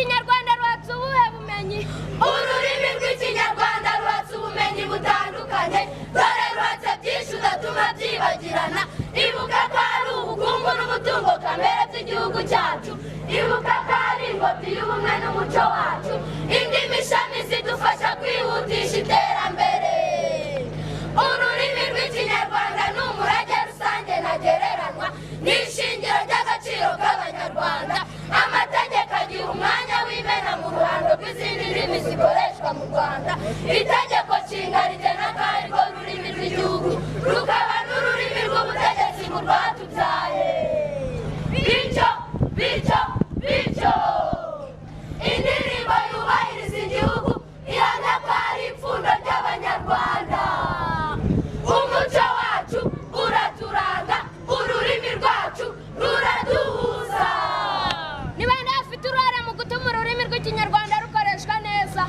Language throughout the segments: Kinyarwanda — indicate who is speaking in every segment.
Speaker 1: rw'ikinyarwanda rwatse ubuhe bumenyi
Speaker 2: ururimi rw'ikinyarwanda rwatse ubumenyi butandukanye dore rwatse byinshi udatuma byibagirana ibuka ko ari ubukungu n'umutungo kamere by'igihugu cyacu ibuka ko ari ingobyi y'ubumwe n'umuco wacu indimi ishami zidufasha kwihutisha iterambere ururimi rw'ikinyarwanda ni umurage rusange ntagereranywa ni ishingiro ry'agaciro k'abanyarwanda amategeko agira umwanya w'imena mu ruhando rw'izindi ndimi zikoreshwa mu Rwanda itegeko nshinga rigena ko ari rwo rurimi rw'igihugu rukaba n'ururimi rw'ubutegetsi mu rwatubyaye bityo indirimbo yubahiriza igihugu ihamya ko ari ipfundo ry'abanyarwanda umuco wacu uraturanga ururimi rwacu ruraduhuza
Speaker 1: ni bande bafite uruhare mu gutuma ururimi rw'ikinyarwanda rukoreshwa neza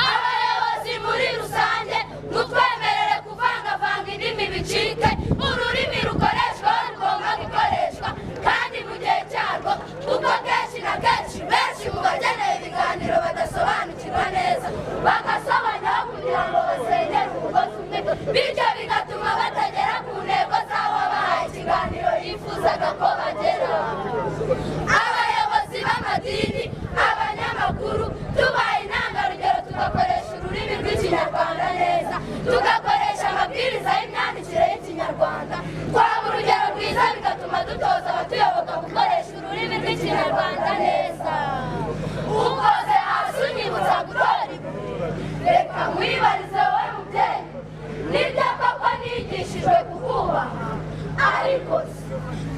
Speaker 2: abayobozi muri rusange mutwemerere kuvangavanga indimi bicike ururimi rukoreshwa rugomba gukoreshwa kandi mu gihe cyarwo kuko kenshi na kenshi benshi mu bageneye ibiganiro badasobanukirwa neza bagasobanyaho kugira ngo basenyere umugozi umwe bityo bigatuma batagera ku ntego z'abo bahaye ikiganiro yifuzaga ko bagera abayobozi b'amadini abanyamakuru tubaye intangarugero tugakoresha ururimi rw'ikinyarwanda neza tugakoresha amabwiriza y'imyandikire y'ikinyarwanda twaba urugero rwiza bigatuma dutoza abatuyoboka gukoresha ururimi rw'ikinyarwanda neza ukoze hasi unyibutsa gutora ibuye reka mwibarize wowe mubyeyi nibyo koko nigishijwe kukubaha ariko se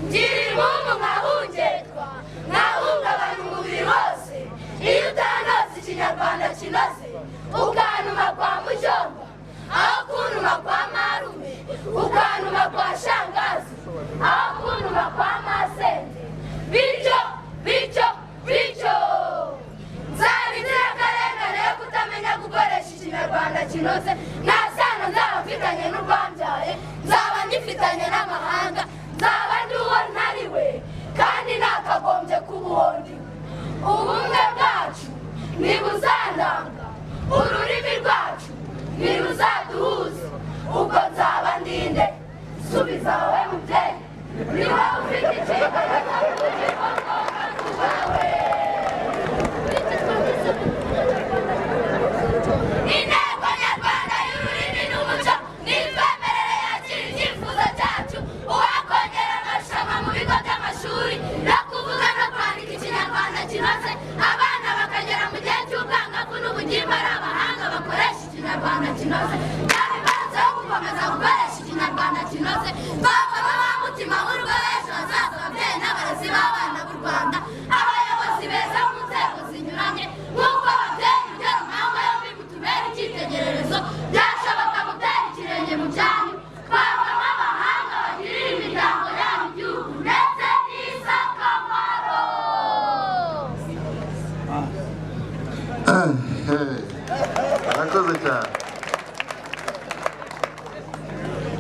Speaker 2: ngira impamvu nkahungetwa nkahungabanya umubiri wose iyo utanoze ikinyarwanda kinoze ukantuma kwa mujomba aho kuntuma kwa marume ukantuma kwa shangazi aho kuntuma kwa masenge bityo nzaba inzirakarengane yo kutamenya gukoresha ikinyarwanda kinoze nta sano nzaba mfitanye n'urwambyaye nzaba ngifitanye n'amahanga nzaba ndi uwo ntari we kandi nakagombye kuba uwo ndi ubumwe bwacu ntibuzandanga ururimi rwacu ntiruzaduhuza ubwo nzaba ndinde subiza wowe mubyeyi ni wowe ufite inshingano zo kugira ngo tubawe intego nyarwanda y'ururimi n'umuco n'itwemerere yakira icyifuzo cyacu uwakongera amarushanwa mu bigo by'amashuri no kuvuga no kwandika ikinyarwanda kinoze abana bakagera mu gihe cy'ubwangavu n'ubugimba ari abahanga bakoresha ikinyarwanda kinoze byaba imbarutso yo gukomeza gukoresha ikinyarwanda kinoze twavamo ba mutima w'urugo w'ejo hazaza ababyeyi n'abarezi b'abana b'u Rwanda abayobozi beza mu nzego zinyuranye nk'uko ababyeyi urugero mpamvu yombi mutubera icyitegererezo byashoboka gutera ikirenge mu cyanyu twavamo abahanga bagirira imiryango yabo igihugu ndetse n'isakamaro
Speaker 3: arakoze cyane.